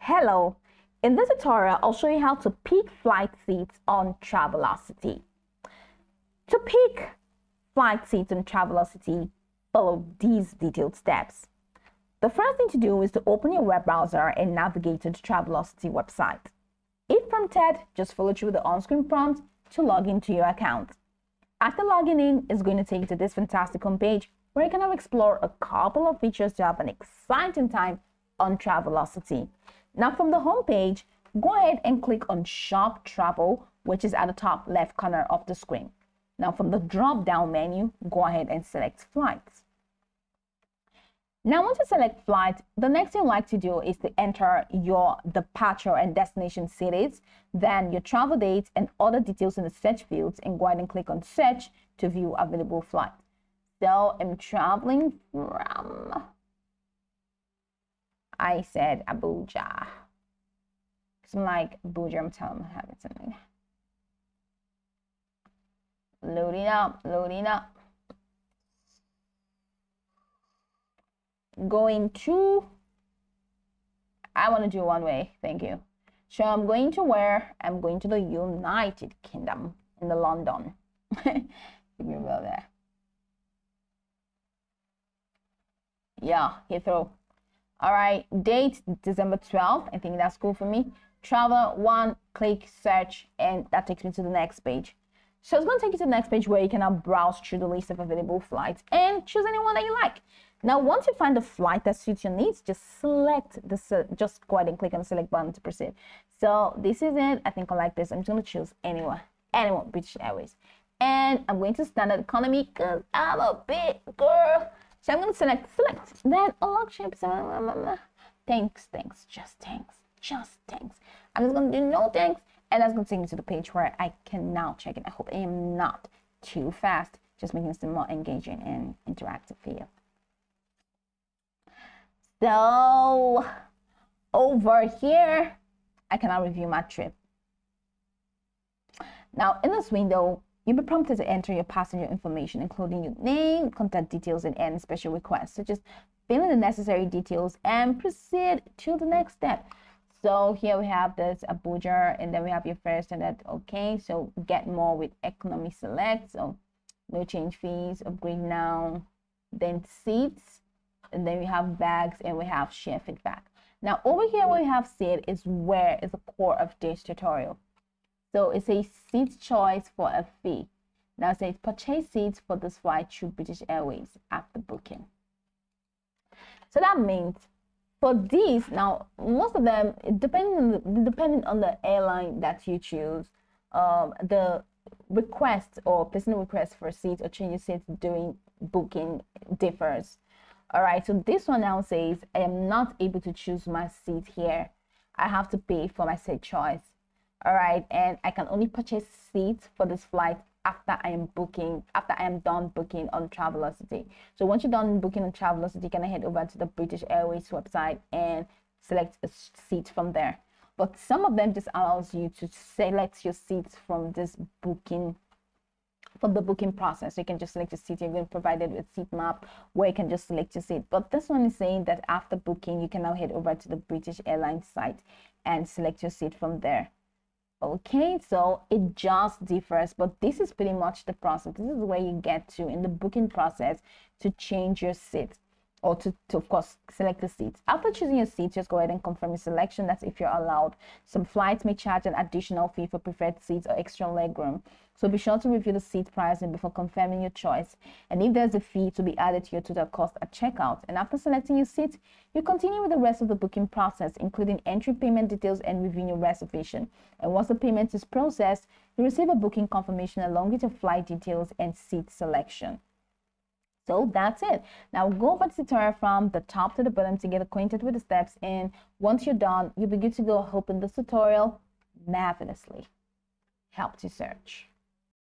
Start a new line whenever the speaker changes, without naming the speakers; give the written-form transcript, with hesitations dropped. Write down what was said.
Hello, in this tutorial, I'll show you how to pick flight seats on Travelocity. To pick flight seats on Travelocity, follow these detailed steps. The first thing to do is to open your web browser and navigate to the Travelocity website. If prompted, just follow through the on-screen prompt to log into your account. After logging in, it's going to take you to this fantastic homepage where you can now explore a couple of features to have an exciting time on Travelocity. Now from the home page, go ahead and click on Shop Travel, which is at the top left corner of the screen. Now from the drop-down menu, go ahead and select Flights. Now once you select Flight, the next thing you'd like to do is to enter your departure and destination cities, then your travel dates and other details in the search fields, and go ahead and click on Search to view available flights. So I'm traveling from... I said Abuja. Because I'm like, Abuja, I'm telling them I have it something. Loading up, loading up. Going to, I want to do one way, thank you. So I'm going to where? I'm going to the United Kingdom, in the London. Give me a bell there. Yeah, Heathrow. All right, date December 12th. I think that's cool for me. Travel one, click search, and that takes me to the next page. So it's going to take you to the next page where you can now browse through the list of available flights and choose anyone that you like. Now, once you find the flight that suits your needs, just select the just go ahead and click on the select button to proceed. So this is it. I think I like this. I'm just going to choose anyone, British Airways, and I'm going to standard economy because I'm a big girl. So I'm going to select, then unlock ships. Thanks, just thanks. I'm just going to do no thanks, and that's going to take me to the page where I can now check it. I hope I am not too fast, just making this more engaging and interactive for you. So over here, I can now review my trip. Now in this window, you'll be prompted to enter your passenger information, including your name, contact details, and any special requests. So just fill in the necessary details and proceed to the next step. So here we have this Abuja, and then we have your first and that. Okay, so get more with economy select. So no change fees, upgrade now, then seats, and then we have bags, and we have share feedback. Now over here where we have seat is where is the core of this tutorial. So it says seat choice for a fee. Now it says purchase seats for this flight through British Airways after booking. So that means for these, now most of them, depending on the airline that you choose, the request or personal request for seats or change seats during booking differs. All right, so this one now says I am not able to choose my seat here. I have to pay for my seat choice. All right, and I can only purchase seats for this flight after I am done booking on Travelocity. So once you're done booking on Travelocity, you can head over to the British Airways website and select a seat from there. But some of them just allows you to select your seats from this booking, from the booking process. So you can just select your seat. You're going to be provided with seat map where you can just select your seat. But this one is saying that after booking, you can now head over to the British Airlines site and select your seat from there. Okay, so it just differs, but this is pretty much the process. This is where you get to in the booking process to change your seat, or to of course select the seats. After choosing your seat, just go ahead and confirm your selection. That's if you're allowed. Some flights may charge an additional fee for preferred seats or extra legroom, so be sure to review the seat pricing before confirming your choice, and if there's a fee, to be added to your total cost at checkout. And after selecting your seat, you continue with the rest of the booking process, including entry payment details and reviewing your reservation. And once the payment is processed, you receive a booking confirmation along with your flight details and seat selection. So that's it. Now go over the tutorial from the top to the bottom to get acquainted with the steps, and once you're done, you'll be good to go. Hoping this tutorial marvelously helped you search.